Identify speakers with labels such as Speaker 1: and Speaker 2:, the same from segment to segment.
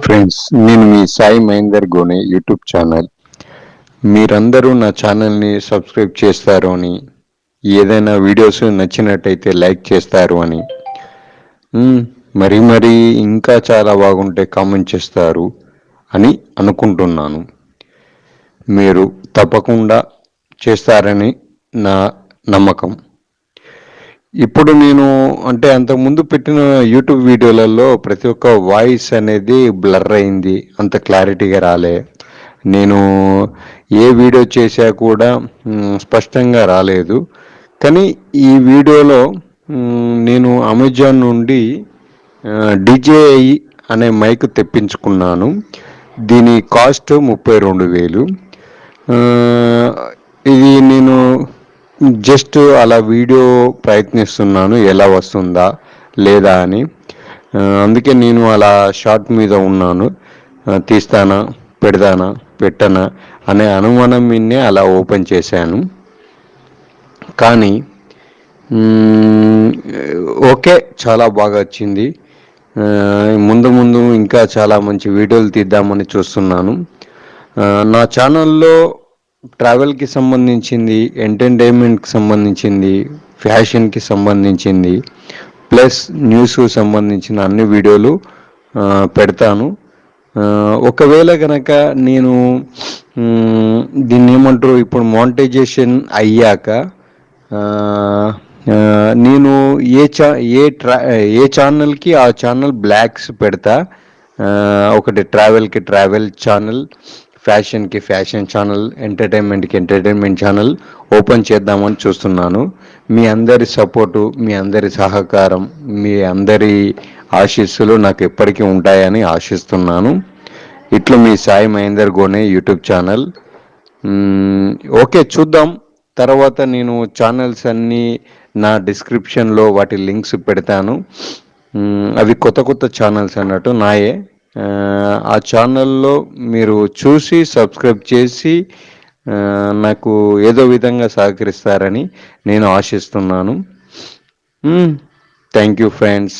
Speaker 1: Friends, నేను మీ సాయి మహేందర్ గోనే YouTube channel. మీరందరూ నా ఛానల్ని సబ్స్క్రైబ్ చేస్తారు అని, ఏదైనా వీడియోస్ నచ్చినట్టయితే లైక్ చేస్తారు అని, మరి ఇంకా చాలా బాగుంటే కామెంట్ చేస్తారు అని అనుకుంటున్నాను. మీరు తప్పకుండా చేస్తారని నా నమ్మకం. ఇప్పుడు నేను అంతకుముందు పెట్టిన యూట్యూబ్ వీడియోలలో ప్రతి ఒక్క వాయిస్ అనేది బ్లర్ అయింది, అంత క్లారిటీగా రాలే. నేను ఏ వీడియో చేశా కూడా స్పష్టంగా రాలేదు. కానీ ఈ వీడియోలో నేను అమెజాన్ నుండి DJI అనే మైక్ తెప్పించుకున్నాను. దీని కాస్ట్ 32,000. ఇది నేను జస్ట్ అలా వీడియో ప్రయత్నిస్తున్నాను, ఎలా వస్తుందా లేదా అని. అందుకే నేను అలా షార్ట్ మీద ఉన్నాను. తీస్తానా, పెడతానా, పెట్టనా అనే అనుమానం మీదనే అలా ఓపెన్ చేశాను. కానీ ఓకే, చాలా బాగా వచ్చింది. ముందు ఇంకా చాలా మంచి వీడియోలు తీద్దామని చూస్తున్నాను. నా ఛానల్లో ట్రావెల్కి సంబంధించింది, ఎంటర్టైన్మెంట్కి సంబంధించింది, ఫ్యాషన్కి సంబంధించింది, ప్లస్ న్యూస్కు సంబంధించిన అన్ని వీడియోలు పెడతాను. ఒకవేళ కనుక నేను దీన్ని ఏమంటారు, ఇప్పుడు మానిటైజేషన్ అయ్యాక నేను ఏ ఛానల్కి ఆ ఛానల్ బ్లాక్స్ పెడతా. ఒకటి ట్రావెల్కి ట్రావెల్ ఛానల్, ఫ్యాషన్కి ఫ్యాషన్ ఛానల్, ఎంటర్టైన్మెంట్కి ఎంటర్టైన్మెంట్ ఛానల్ ఓపెన్ చేద్దామని చూస్తున్నాను. మీ అందరి సపోర్టు, మీ అందరి సహకారం, మీ అందరి ఆశీస్సులు నాకు ఎప్పటికీ ఉంటాయని ఆశిస్తున్నాను. ఇట్లా మీ సాయి మహేందర్ గోనే యూట్యూబ్ ఛానల్. ఓకే, చూద్దాం. తర్వాత నేను ఛానల్స్ అన్నీ నా డిస్క్రిప్షన్లో వాటి లింక్స్ పెడతాను. అవి కొత్త ఛానల్స్ అన్నట్టు నాయే. ఆ ఛానల్లో మీరు చూసి సబ్స్క్రైబ్ చేసి నాకు ఏదో విధంగా సహకరిస్తారని నేను ఆశిస్తున్నాను. Thank you friends.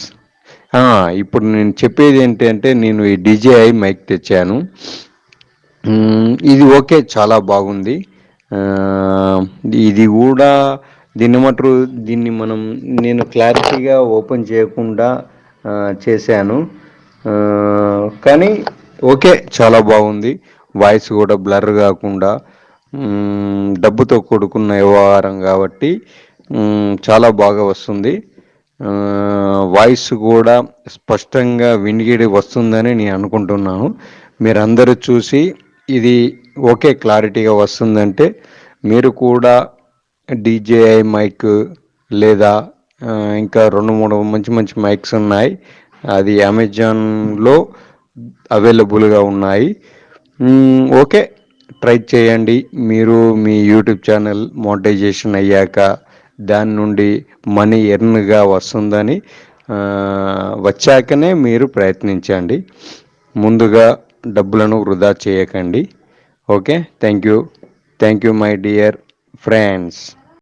Speaker 1: ఇప్పుడు నేను చెప్పేది ఏంటంటే, నేను ఈ DJI మైక్ తెచ్చాను. ఇది ఓకే, చాలా బాగుంది. ఇది కూడా దీన్ని నేను క్లారిటీగా ఓపెన్ చేయకుండా చేశాను. కానీ ఓకే, చాలా బాగుంది. వాయిస్ కూడా బ్లర్ కాకుండా, డబ్బుతో కూడుకున్న వ్యవహారం కాబట్టి చాలా బాగా వస్తుంది. వాయిస్ కూడా స్పష్టంగా వినికిడి వస్తుందని నేను అనుకుంటున్నాను. మీరందరూ చూసి ఇది ఓకే, క్లారిటీగా వస్తుందంటే మీరు కూడా DJI మైక్ లేదా ఇంకా 2-3 మంచి మైక్స్ ఉన్నాయి. అది అమెజాన్లో అవైలబుల్గా ఉన్నాయి. ఓకే, ట్రై చేయండి. మీరు మీ యూట్యూబ్ ఛానల్ మానిటైజేషన్ అయ్యాక దాని నుండి మనీ ఎర్న్గా వస్తుందని వచ్చాకనే మీరు ప్రయత్నించండి. ముందుగా డబ్బులను వృధా చేయకండి. Okay, thank you my dear friends.